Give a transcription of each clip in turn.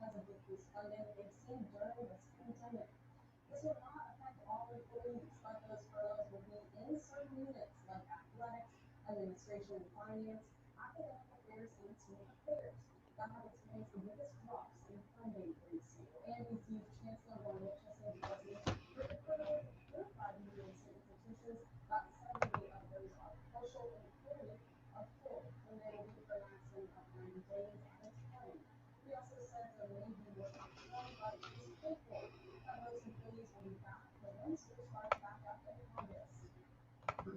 because of decreased funding they've seen during this pandemic. This will not affect all employees, but those furloughs will be in certain units like athletics, administration and finance, academic affairs, and team affairs that have experienced the biggest drops in funding this year. And NBC's Chancellor Gerd said with the furloughs of 35 university institutions, about 70 of those are partial and 40 are full, and they will be for a maximum of 90 days at a time. He also said there may be more to come, but he's hopeful that most employees will be back for when school starts back up in August. This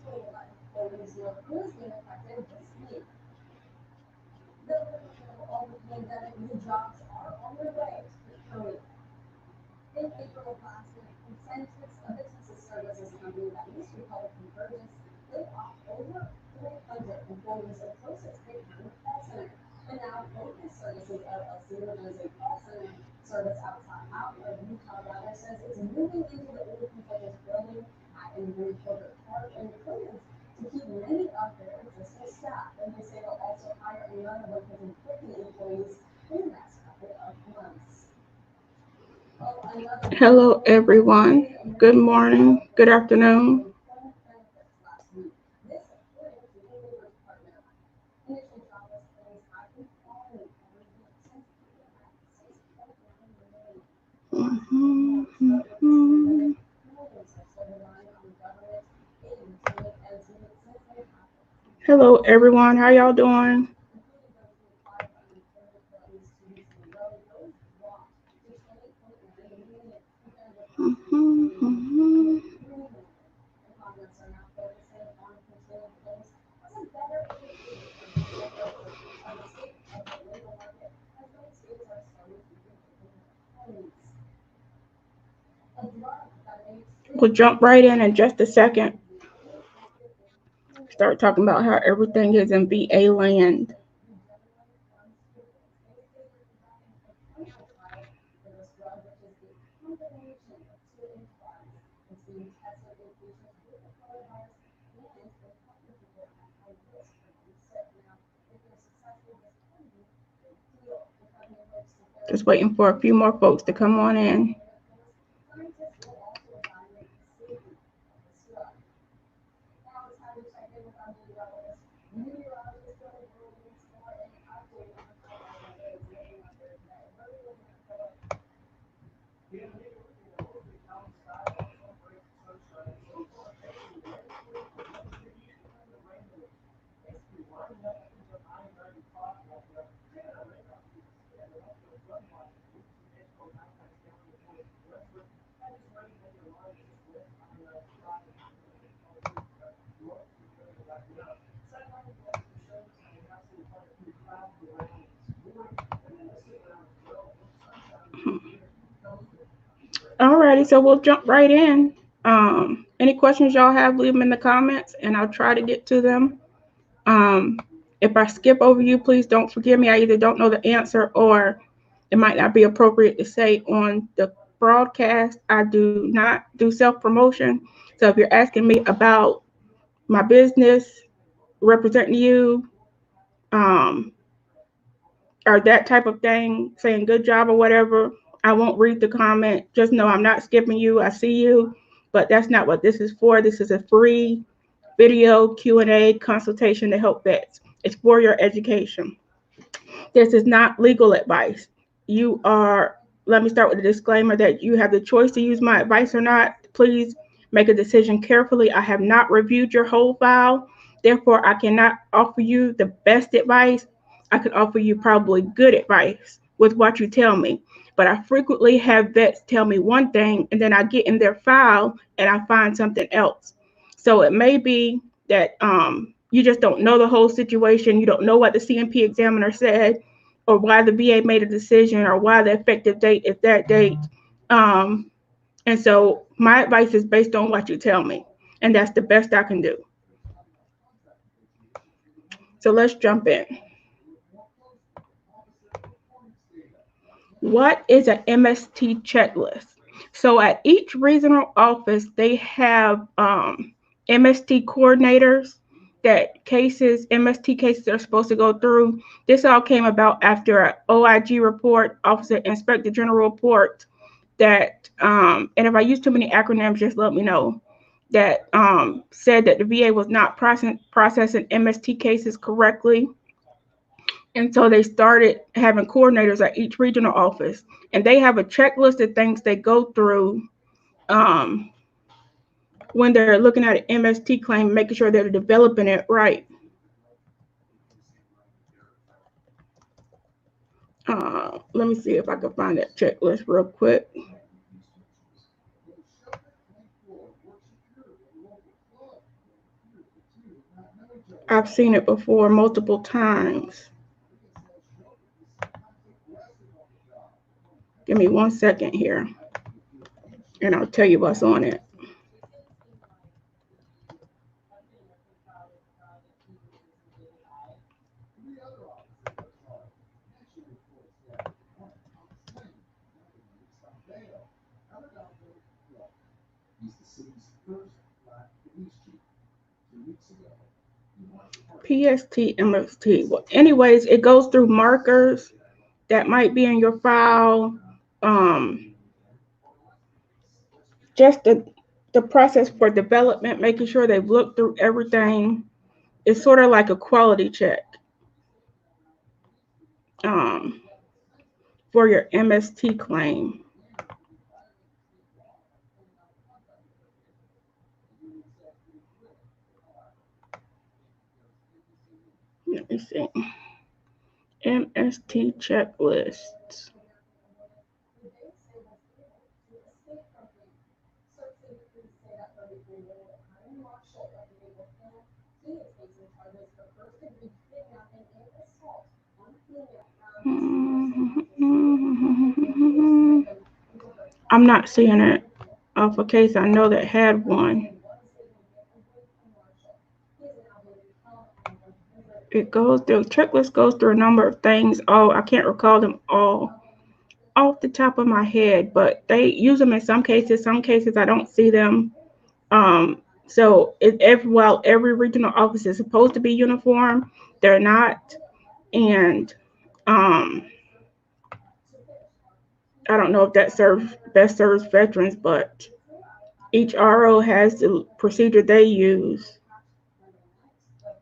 will let employees know who is being affected this week. All the pandemic, new jobs are on their way to Korea. In April of last year, Nexus, a business services company that used to be called Convergence, laid off over 300 employees at closest Big County call center. And now Focus Services LLC, which is a call center service out of Utah, says it's moving into the old Convergence building at Ingrid Corporate Park and plans to keep many of their existing staff. And they say they'll also hire another 150 employees in the next couple of months. Hello, everyone. Good morning. Good afternoon. Hello, everyone. How y'all doing? We'll jump right in just a second. Start talking about how everything is in VA land. Just waiting for a few more folks to come on in. Alrighty, so we'll jump right in. Any questions y'all have, leave them in the comments, and I'll try to get to them. If I skip over you, please don't forgive me. I either don't know the answer or it might not be appropriate to say on the broadcast. I do not do self-promotion. So if you're asking me about my business, representing you, or that type of thing, saying good job or whatever, I won't read the comment. Just know I'm not skipping you. I see you, but that's not what this is for. This is a free video Q&A consultation to help vets. It's for your education. This is not legal advice. Let me start with a disclaimer that you have the choice to use my advice or not. Please make a decision carefully. I have not reviewed your whole file. Therefore, I cannot offer you the best advice. I can offer you probably good advice with what you tell me. But I frequently have vets tell me one thing, and then I get in their file and I find something else. So it may be that you just don't know the whole situation. You don't know what the CMP examiner said, or why the VA made a decision, or why the effective date is that date. And so my advice is based on what you tell me, and that's the best I can do. So let's jump in. What is an MST checklist? So at each regional office, they have MST coordinators that MST cases are supposed to go through. This all came about after an OIG report, Officer Inspector General report, that, and if I use too many acronyms, just let me know, that said that the VA was not processing MST cases correctly. And so they started having coordinators at each regional office, and they have a checklist of things they go through when they're looking at an MST claim, making sure they're developing it right. Let me see if I can find that checklist real quick. I've seen it before multiple times. Give me 1 second here, and I'll tell you what's on it. PST, MST. Well, anyways, it goes through markers that might be in your file. Just the process for development, making sure they've looked through everything. It's sort of like a quality check for your MST claim. Let me see. MST checklists. I'm not seeing it off a case I know that had one. It goes through, checklist goes through a number of things. Oh, I can't recall them all off the top of my head, but they use them in some cases I don't see them. So while every regional office is supposed to be uniform, they're not. And I don't know if that best serves veterans, but each RO has the procedure they use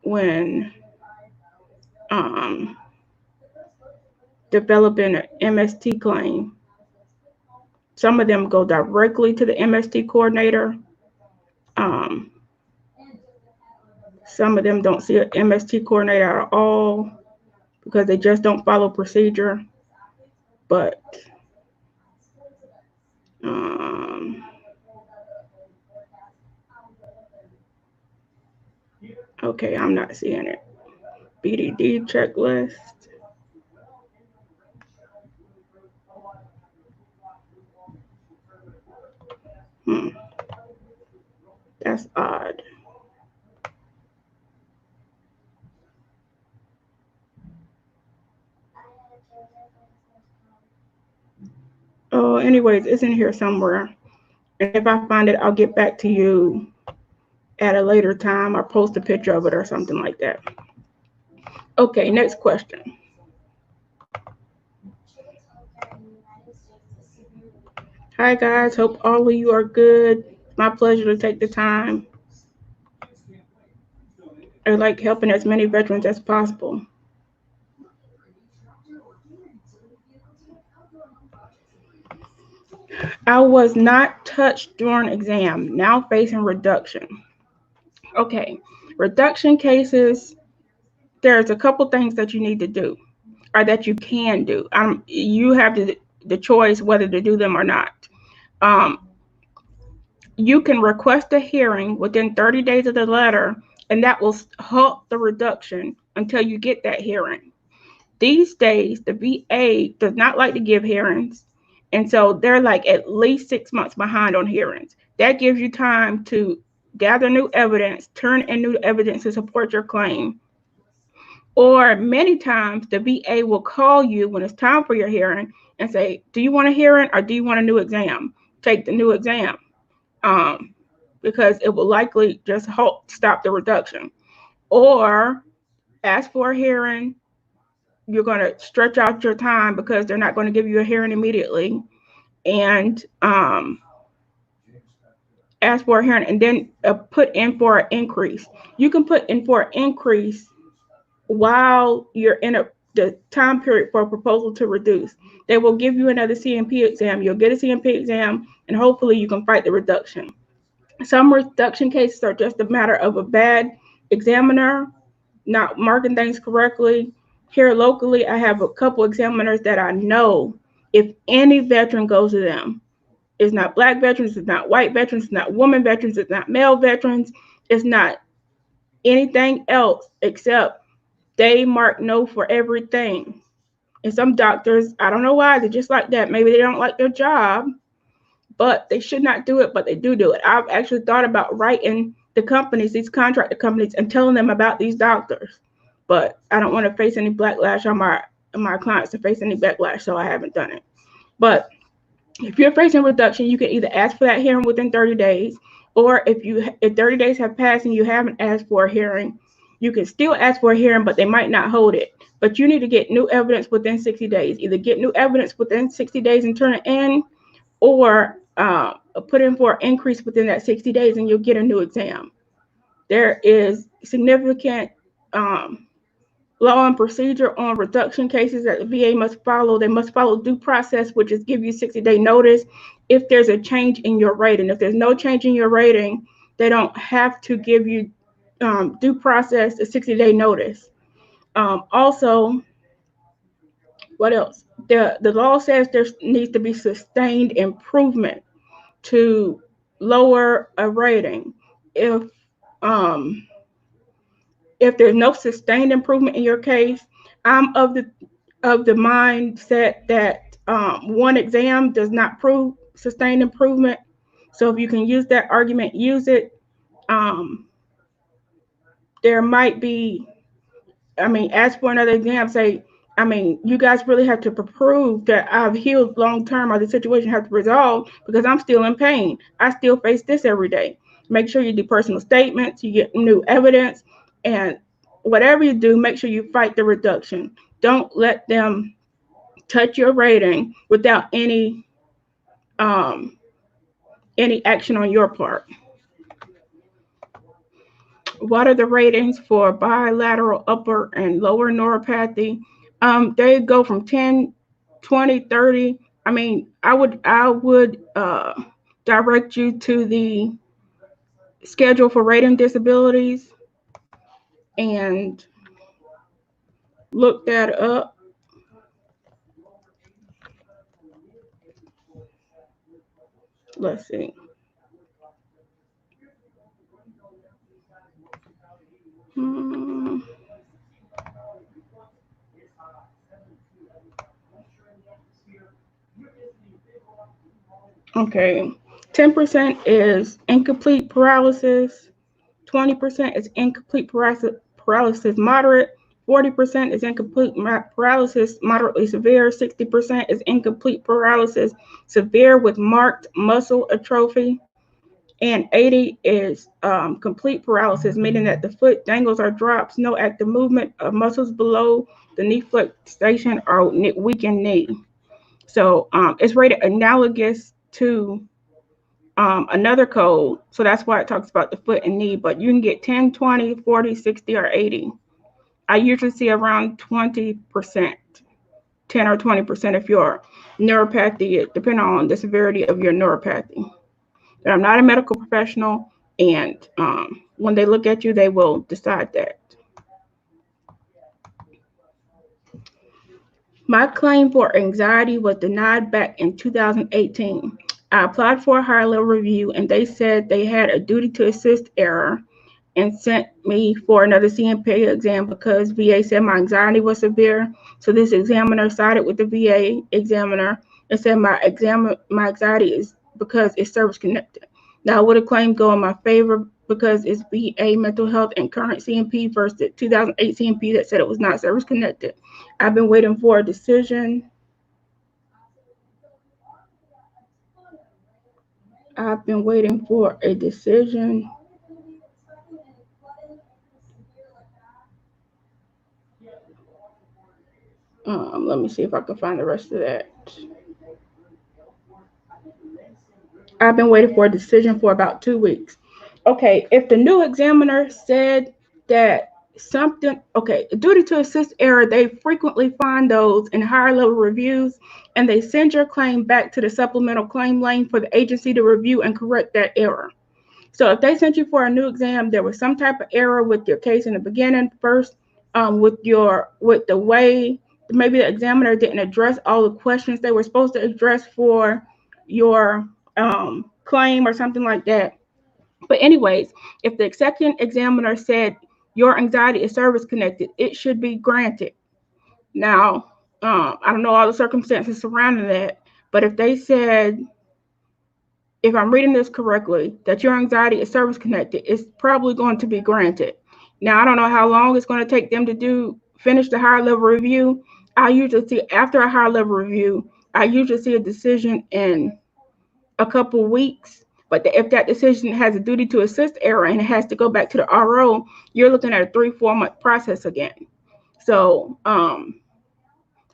when developing an MST claim. Some of them go directly to the MST coordinator. Some of them don't see an MST coordinator at all because they just don't follow procedure. But okay, I'm not seeing it. BDD checklist. That's odd. Oh, anyways, it's in here somewhere. And if I find it, I'll get back to you at a later time or post a picture of it or something like that. Okay, next question. Hi guys, hope all of you are good. My pleasure to take the time. I like helping as many veterans as possible. I was not touched during exam, now facing reduction. Okay, reduction cases, there's a couple things that you need to do, or that you can do. You have the choice whether to do them or not. You can request a hearing within 30 days of the letter, and that will halt the reduction until you get that hearing. These days, the VA does not like to give hearings, and so they're like at least 6 months behind on hearings. That gives you time to gather new evidence, turn in new evidence to support your claim. Or many times the VA will call you when it's time for your hearing and say, do you want a hearing or do you want a new exam? Take the new exam, because it will likely just stop the reduction. Or ask for a hearing. You're going to stretch out your time because they're not going to give you a hearing immediately. And ask for a hearing and then put in for an increase. You can put in for an increase while you're in the time period for a proposal to reduce. They will give you another CMP exam. You'll get a CMP exam, and hopefully you can fight the reduction. Some reduction cases are just a matter of a bad examiner not marking things correctly. Here locally, I have a couple examiners that I know if any veteran goes to them, it's not Black veterans, it's not white veterans, it's not woman veterans, it's not male veterans, it's not anything else except they mark no for everything. And some doctors, I don't know why, they're just like that. Maybe they don't like their job, but they should not do it, but they do it. I've actually thought about writing the companies, these contractor companies, and telling them about these doctors. But I don't want to face any backlash on my clients to face any backlash, so I haven't done it. But if you're facing reduction, you can either ask for that hearing within 30 days, or if 30 days have passed and you haven't asked for a hearing, you can still ask for a hearing, but they might not hold it. But you need to get new evidence within 60 days. Either get new evidence within 60 days and turn it in, or put in for an increase within that 60 days and you'll get a new exam. There is significant law and procedure on reduction cases that the VA must follow. They must follow due process, which is give you 60-day notice if there's a change in your rating. If there's no change in your rating, they don't have to give you due process, a 60-day notice. Also, what else? The law says there needs to be sustained improvement to lower a rating. If there's no sustained improvement in your case, I'm of the mindset that one exam does not prove sustained improvement. So if you can use that argument, use it. There might be, ask for another exam, say, you guys really have to prove that I've healed long term or the situation has to resolve because I'm still in pain. I still face this every day. Make sure you do personal statements, you get new evidence, and whatever you do, make sure you fight the reduction. Don't let them touch your rating without any action on your part. What are the ratings for bilateral upper and lower neuropathy? They go from 10, 20, 30. I would direct you to the schedule for rating disabilities and look that up. Let's see. Okay, 10% is incomplete paralysis, 20% is incomplete paralysis moderate, 40% is incomplete paralysis moderately severe, 60% is incomplete paralysis severe with marked muscle atrophy, and 80 is complete paralysis, meaning that the foot dangles or drops, no active movement of muscles below the knee flexion or weakened knee. So it's rated analogous to another code. So that's why it talks about the foot and knee, but you can get 10, 20, 40, 60, or 80. I usually see around 20%, 10 or 20% if your neuropathy, depending on the severity of your neuropathy. But I'm not a medical professional, and when they look at you, they will decide that. My claim for anxiety was denied back in 2018. I applied for a higher level review, and they said they had a duty to assist error and sent me for another CMP exam because VA said my anxiety was severe. So this examiner sided with the VA examiner and said my anxiety is because it's service connected. Now, would a claim go in my favor because it's VA mental health and current CMP versus the 2008 CMP that said it was not service connected. I've been waiting for a decision. I've been waiting for a decision. Let me see if I can find the rest of that. I've been waiting for a decision for about 2 weeks. Okay, if the new examiner said that something, okay, duty to assist error, they frequently find those in higher level reviews and they send your claim back to the supplemental claim lane for the agency to review and correct that error. So if they sent you for a new exam, there was some type of error with your case in the beginning first, with the way maybe the examiner didn't address all the questions they were supposed to address for your claim or something like that. But anyways, if the second examiner said your anxiety is service connected, it should be granted. Now, I don't know all the circumstances surrounding that, but if they said, if I'm reading this correctly, that your anxiety is service connected, it's probably going to be granted. Now, I don't know how long it's going to take them to finish the higher level review. I usually see after a higher level review, I usually see a decision in a couple weeks. But if that decision has a duty to assist error and it has to go back to the RO, you're looking at a 3-4 month process again. So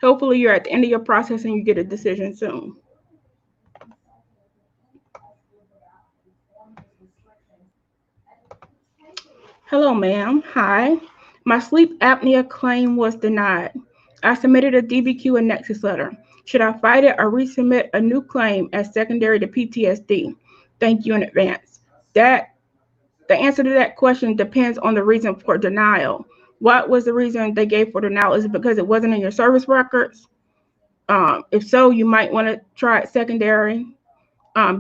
hopefully you're at the end of your process and you get a decision soon. Hello, ma'am. Hi. My sleep apnea claim was denied. I submitted a DBQ and Nexus letter. Should I fight it or resubmit a new claim as secondary to PTSD? Thank you in advance. The answer to that question depends on the reason for denial. What was the reason they gave for denial? Is it because it wasn't in your service records? If so, you might want to try it secondary.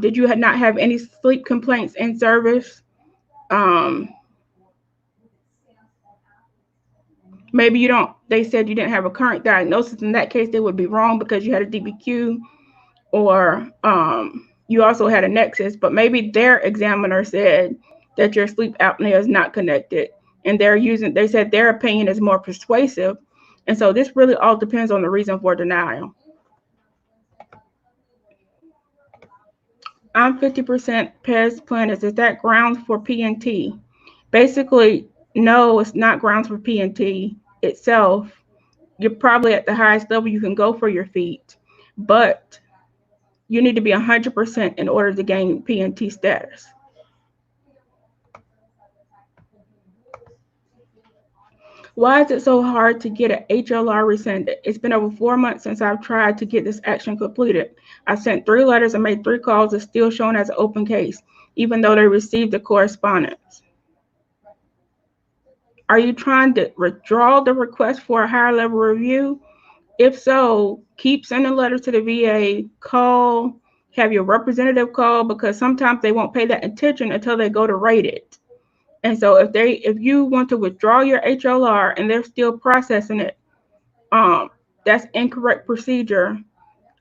Did you not have any sleep complaints in service? Maybe you don't. They said you didn't have a current diagnosis. In that case, they would be wrong because you had a DBQ, or you also had a Nexus. But maybe their examiner said that your sleep apnea is not connected, and they said their opinion is more persuasive. And so this really all depends on the reason for denial. I'm 50% PES planners. Is that grounds for PNT? Basically, no, it's not grounds for PNT itself. You're probably at the highest level you can go for your feet, but you need to be 100% in order to gain PNT status. Why is it so hard to get an HLR rescinded? It's been over 4 months since I've tried to get this action completed. I sent 3 letters and made 3 calls. It's still shown as an open case, even though they received the correspondence. Are you trying to withdraw the request for a higher level review? If so, keep sending letters to the VA, call, have your representative call, because sometimes they won't pay that attention until they go to rate it. And so if you want to withdraw your HLR and they're still processing it, that's incorrect procedure.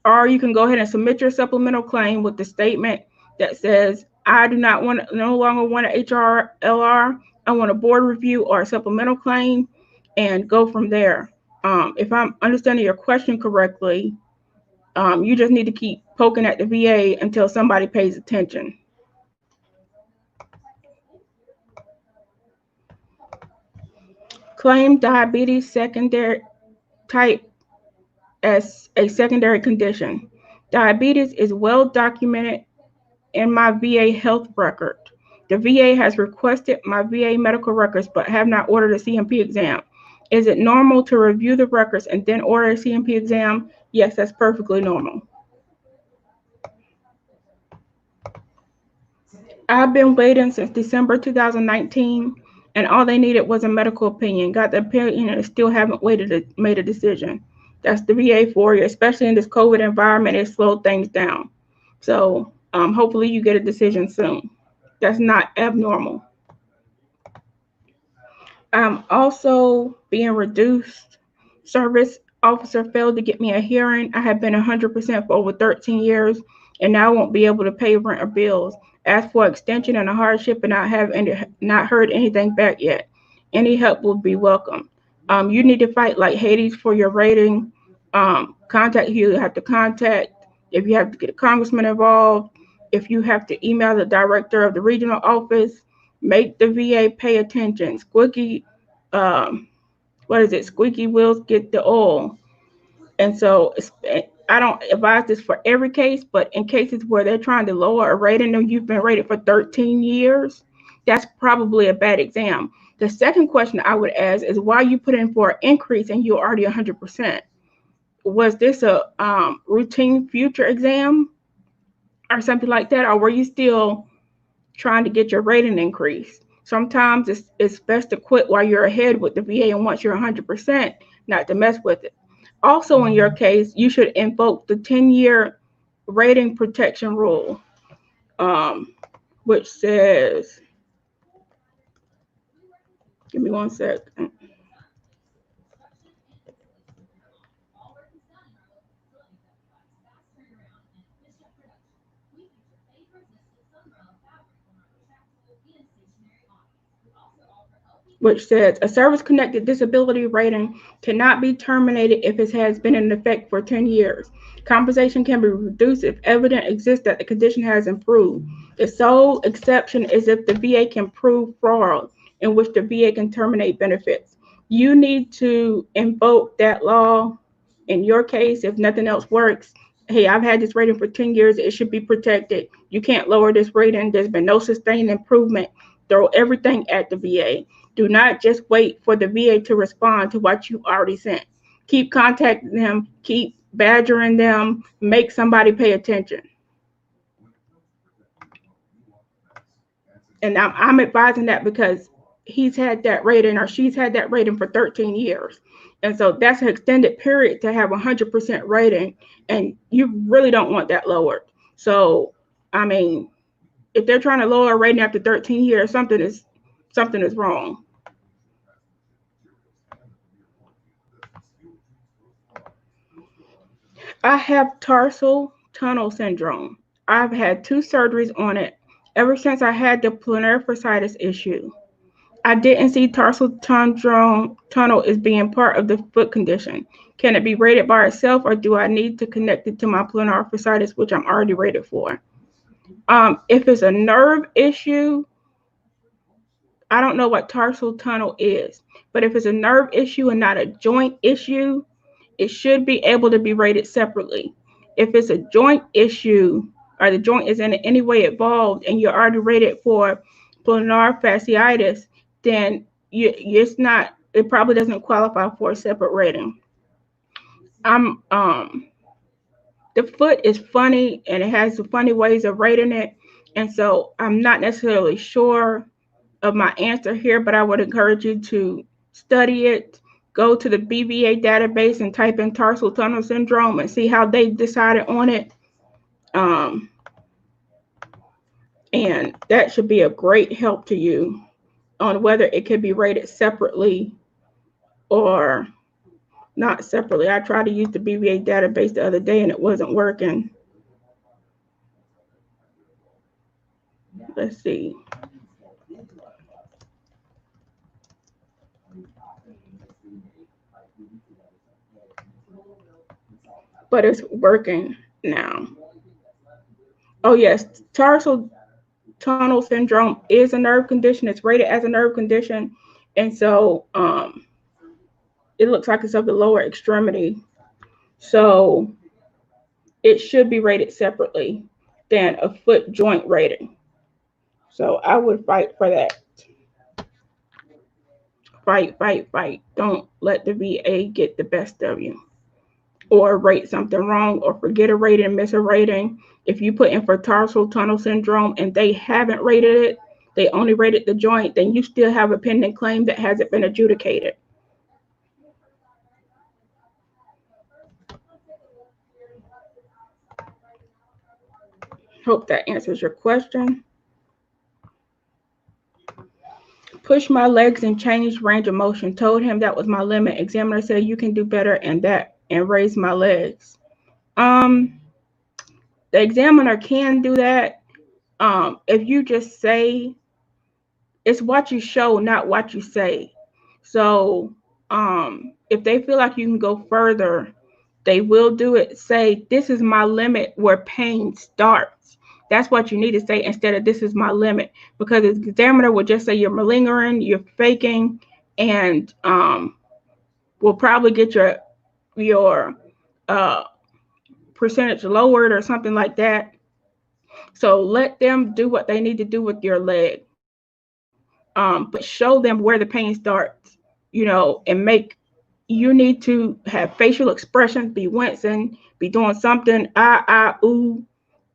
Or you can go ahead and submit your supplemental claim with the statement that says, I do not no longer want an HLR. I want a board review or a supplemental claim, and go from there. If I'm understanding your question correctly, you just need to keep poking at the VA until somebody pays attention. Claim diabetes secondary type as a secondary condition. Diabetes is well documented in my VA health record. The VA has requested my VA medical records but have not ordered a CMP exam. Is it normal to review the records and then order a CMP exam? Yes, that's perfectly normal. I've been waiting since December 2019, and all they needed was a medical opinion. Got the opinion and still haven't made a decision. That's the VA for you, especially in this COVID environment. It slowed things down. So hopefully you get a decision soon. That's not abnormal. I'm also being reduced. Service officer failed to get me a hearing. I have been 100% for over 13 years, and now I won't be able to pay rent or bills. Asked for extension and a hardship and not heard anything back yet. Any help would be welcome. You need to fight like Hades for your rating. Contact who you have to contact. If you have to get a congressman involved, if you have to email the director of the regional office, make the VA pay attention. Squeaky wheels get the oil. And so I don't advise this for every case, but in cases where they're trying to lower a rating and you've been rated for 13 years, that's probably a bad exam. The second question I would ask is why you put in for an increase and you're already 100%. Was this a routine future exam or something like that? Or were you still trying to get your rating increased? Sometimes it's best to quit while you're ahead with the VA, and once you're 100%, not to mess with it. Also, in your case, you should invoke the 10-year rating protection rule, which says, give me one sec. Which says a service-connected disability rating cannot be terminated if it has been in effect for 10 years. Compensation can be reduced if evidence exists that the condition has improved. The sole exception is if the VA can prove fraud, in which the VA can terminate benefits. You need to invoke that law in your case if nothing else works. Hey, I've had this rating for 10 years. It should be protected. You can't lower this rating. There's been no sustained improvement. Throw everything at the VA. Do not just wait for the VA to respond to what you already sent. Keep contacting them, keep badgering them, make somebody pay attention. And I'm advising that because he's had that rating or she's had that rating for 13 years. And so that's an extended period to have 100% rating, and you really don't want that lowered. So, I mean, if they're trying to lower a rating after 13 years, something is wrong. I have tarsal tunnel syndrome. I've had 2 surgeries on it ever since I had the plantar fasciitis issue. I didn't see tarsal tunnel as being part of the foot condition. Can it be rated by itself, or do I need to connect it to my plantar fasciitis, which I'm already rated for? If it's a nerve issue, I don't know what tarsal tunnel is, but if it's a nerve issue and not a joint issue, it should be able to be rated separately. If it's a joint issue or the joint is in any way involved and you're already rated for plantar fasciitis, then it probably doesn't qualify for a separate rating. The foot is funny and it has funny ways of rating it. And so I'm not necessarily sure of my answer here, but I would encourage you to study it. Go to the BVA database and type in tarsal tunnel syndrome and see how they decided on it. And that should be a great help to you on whether it could be rated separately or not separately. I tried to use the BVA database the other day and it wasn't working. Let's see. But it's working now. Oh yes, tarsal tunnel syndrome is a nerve condition. It's rated as a nerve condition, and so it looks like it's of the lower extremity. So it should be rated separately than a foot joint rating. So I would fight for that. Fight. Don't let the VA get the best of you or rate something wrong or forget a rating, miss a rating. If you put in for tarsal tunnel syndrome and they haven't rated it, they only rated the joint, then you still have a pending claim that hasn't been adjudicated. Hope that answers your question. Push my legs and change range of motion. Told him that was my limit. Examiner said you can do better and raise my legs. The examiner can do that. if you just say, it's what you show, not what you say. So if they feel like you can go further, they will do it. Say, this is my limit where pain starts. That's what you need to say instead of this is my limit, because the examiner will just say you're malingering, you're faking, and will probably get your percentage lowered or something like that. So let them do what they need to do with your leg, but show them where the pain starts, and you need to have facial expressions, be wincing, be doing something, ooh,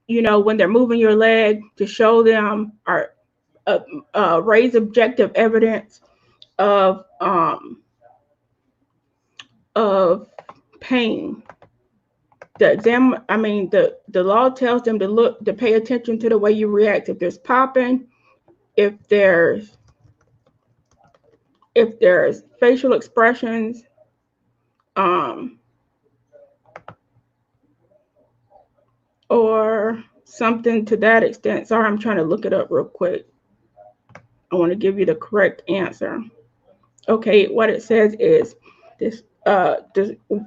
when they're moving your leg, to show them, or raise objective evidence of of pain. The law tells them to pay attention to the way you react. If there's popping, if there's facial expressions, or something to that extent. Sorry, I'm trying to look it up real quick. I want to give you the correct answer. Okay, what it says is this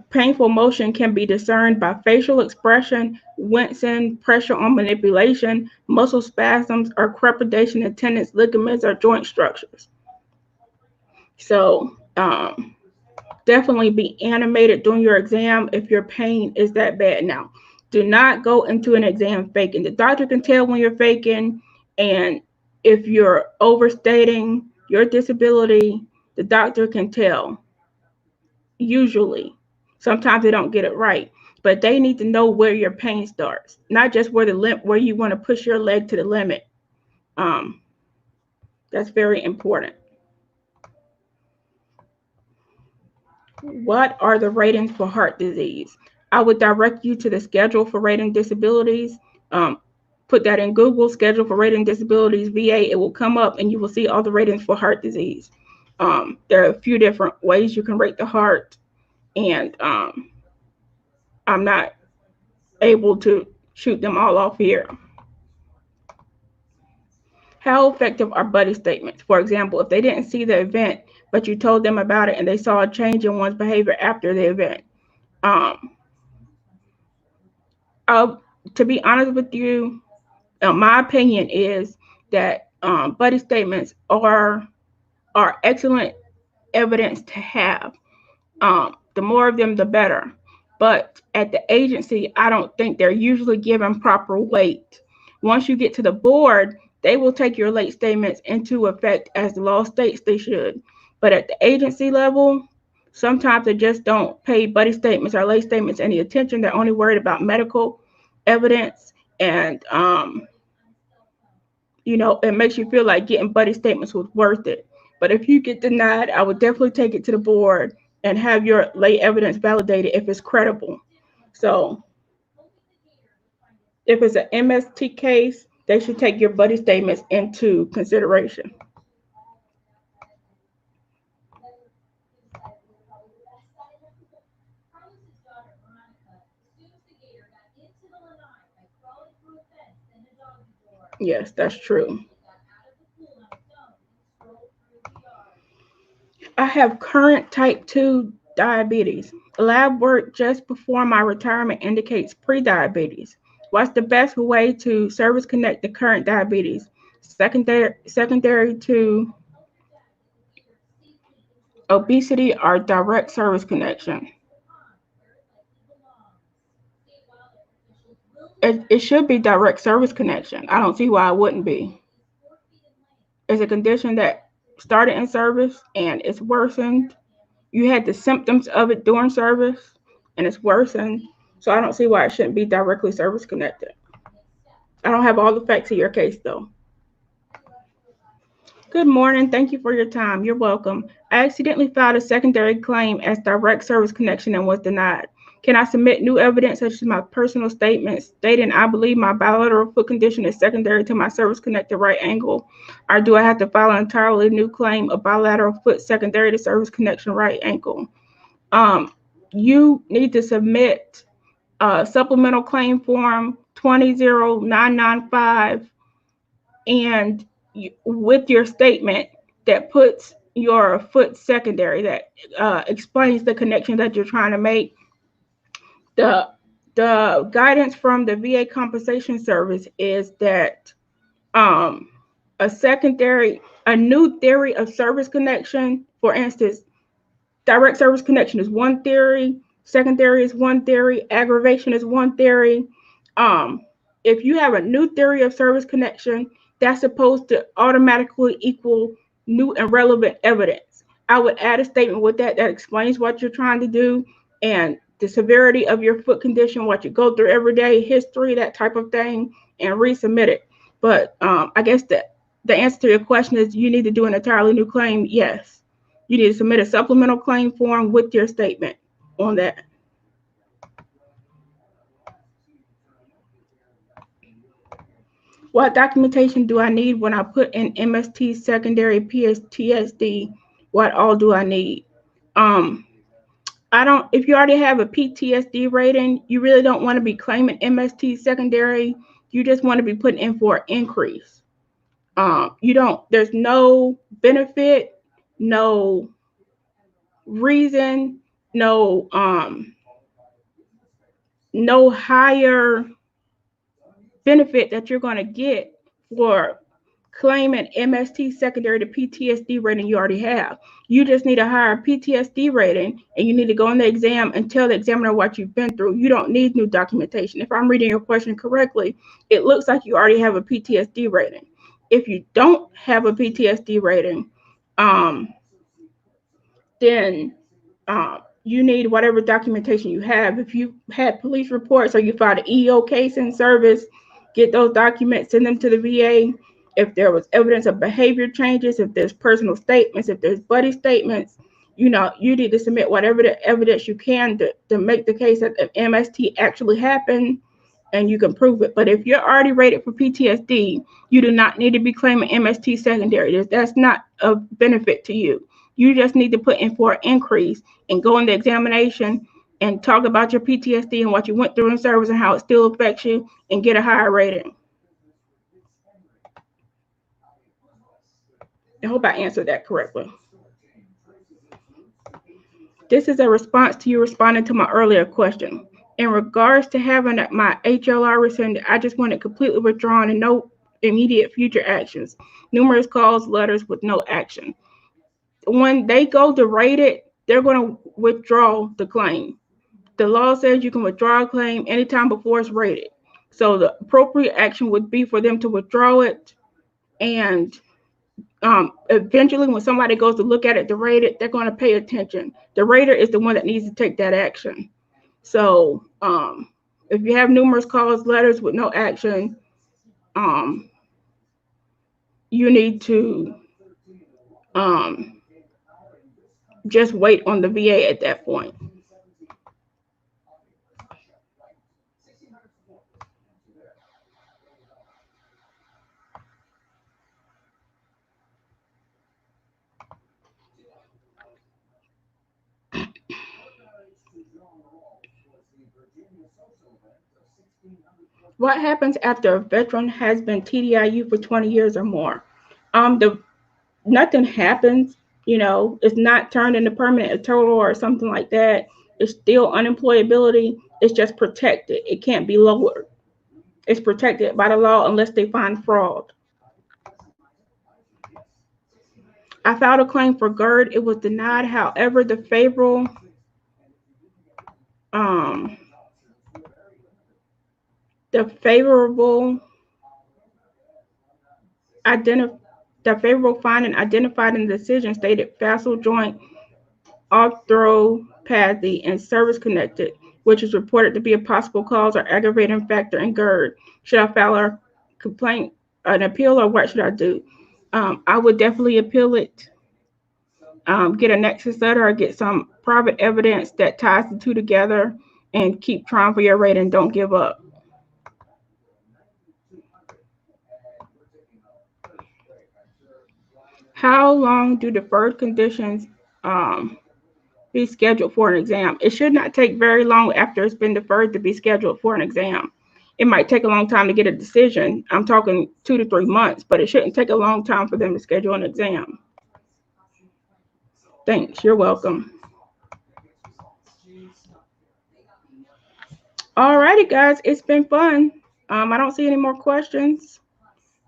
painful motion can be discerned by facial expression, wincing, pressure on manipulation, muscle spasms, or crepitation in tendons, ligaments, or joint structures. So definitely be animated during your exam if your pain is that bad. Now, do not go into an exam faking. The doctor can tell when you're faking, and if you're overstating your disability, the doctor can tell. Usually, sometimes they don't get it right, but they need to know where your pain starts, not just where you want to push your leg to the limit. That's very important. What are the ratings for heart disease? I would direct you to the schedule for rating disabilities. Put that in Google, schedule for rating disabilities, VA. It will come up and you will see all the ratings for heart disease. There are a few different ways you can rate the heart, and I'm not able to shoot them all off here. How effective are buddy statements? For example, if they didn't see the event, but you told them about it and they saw a change in one's behavior after the event. To be honest with you, my opinion is that buddy statements are excellent evidence to have. The more of them, the better. But at the agency, I don't think they're usually given proper weight. Once you get to the board, they will take your late statements into effect as the law states they should. But at the agency level, sometimes they just don't pay buddy statements or late statements any attention. They're only worried about medical evidence, and it makes you feel like getting buddy statements was worth it. But if you get denied, I would definitely take it to the board and have your late evidence validated if it's credible. So if it's an MST case, they should take your buddy statements into consideration. Yes, that's true. I have current type 2 diabetes. Lab work just before my retirement indicates pre-diabetes. What's the best way to service connect the current diabetes? Secondary to obesity or direct service connection? It should be direct service connection. I don't see why it wouldn't be. It's a condition that started in service and it's worsened. You had the symptoms of it during service and it's worsened. So I don't see why it shouldn't be directly service connected. I don't have all the facts of your case though. Good morning. Thank you for your time. You're welcome. I accidentally filed a secondary claim as direct service connection and was denied. Can I submit new evidence such as my personal statement stating I believe my bilateral foot condition is secondary to my service-connected right ankle? Or do I have to file an entirely new claim of bilateral foot secondary to service connection right ankle? You need to submit supplemental claim form 20995 and with your statement that puts your foot secondary, that explains the connection that you're trying to make. The guidance from the VA compensation service is that a new theory of service connection, for instance, direct service connection is one theory, second theory is one theory, aggravation is one theory. If you have a new theory of service connection, that's supposed to automatically equal new and relevant evidence. I would add a statement with that explains what you're trying to do and the severity of your foot condition, what you go through every day, history, that type of thing, and resubmit it. But I guess the answer to your question is you need to do an entirely new claim. Yes, you need to submit a supplemental claim form with your statement on that. What documentation do I need when I put in MST secondary PTSD? What all do I need? If you already have a PTSD rating, you really don't want to be claiming MST secondary. You just want to be putting in for an increase. There's no benefit, no reason, no higher benefit that you're going to get for claiming MST secondary to PTSD rating you already have. You just need a higher PTSD rating, and you need to go on the exam and tell the examiner what you've been through. You don't need new documentation. If I'm reading your question correctly, it looks like you already have a PTSD rating. If you don't have a PTSD rating, then you need whatever documentation you have. If you had police reports or you filed an EO case in service, get those documents, send them to the VA. If there was evidence of behavior changes, if there's personal statements, if there's buddy statements, you need to submit whatever the evidence you can to make the case that the MST actually happened and you can prove it. But if you're already rated for PTSD, you do not need to be claiming MST secondary. That's not a benefit to you. You just need to put in for an increase and go in the examination and talk about your PTSD and what you went through in service and how it still affects you and get a higher rating. I hope I answered that correctly. This is a response to you responding to my earlier question. In regards to having my HLR rescinded, I just want it completely withdrawn and no immediate future actions. Numerous calls, letters with no action. When they go to rate it, they're going to withdraw the claim. The law says you can withdraw a claim anytime before it's rated. So the appropriate action would be for them to withdraw it, and eventually when somebody goes to look at it to rate it, they're going to pay attention. The rater is the one that needs to take that action. So if you have numerous calls, letters with no action, you need to just wait on the VA at that point. What happens after a veteran has been TDIU for 20 years or more? Nothing happens. It's not turned into permanent or total or something like that. It's still unemployability. It's just protected. It can't be lowered. It's protected by the law unless they find fraud. I filed a claim for Gerd. It was denied. However, the favorable finding identified in the decision stated facile joint arthropathy and service-connected, which is reported to be a possible cause or aggravating factor in Gerd. Should I file a complaint, an appeal, or what should I do? I would definitely appeal it. Get a Nexus letter or get some private evidence that ties the two together and keep trying for your rating. Don't give up. How long do deferred conditions be scheduled for an exam? It should not take very long after it's been deferred to be scheduled for an exam. it might take a long time to get a decision. I'm talking 2 to 3 months, but it shouldn't take a long time for them to schedule an exam. Thanks. You're welcome. Alrighty, guys. It's been fun. I don't see any more questions.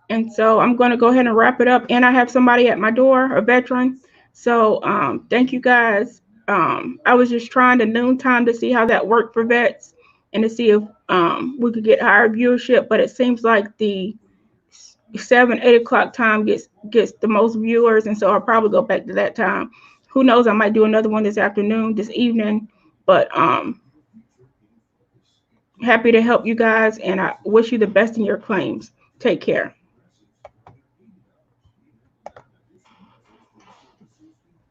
And so I'm going to go ahead and wrap it up. And I have somebody at my door, a veteran. So thank you, guys. I was just trying to noontime to see how that worked for vets and to see if we could get higher viewership. But it seems like the 7, 8 o'clock time gets the most viewers. And so I'll probably go back to that time. Who knows? I might do another one this afternoon, this evening. But happy to help you guys. And I wish you the best in your claims. Take care.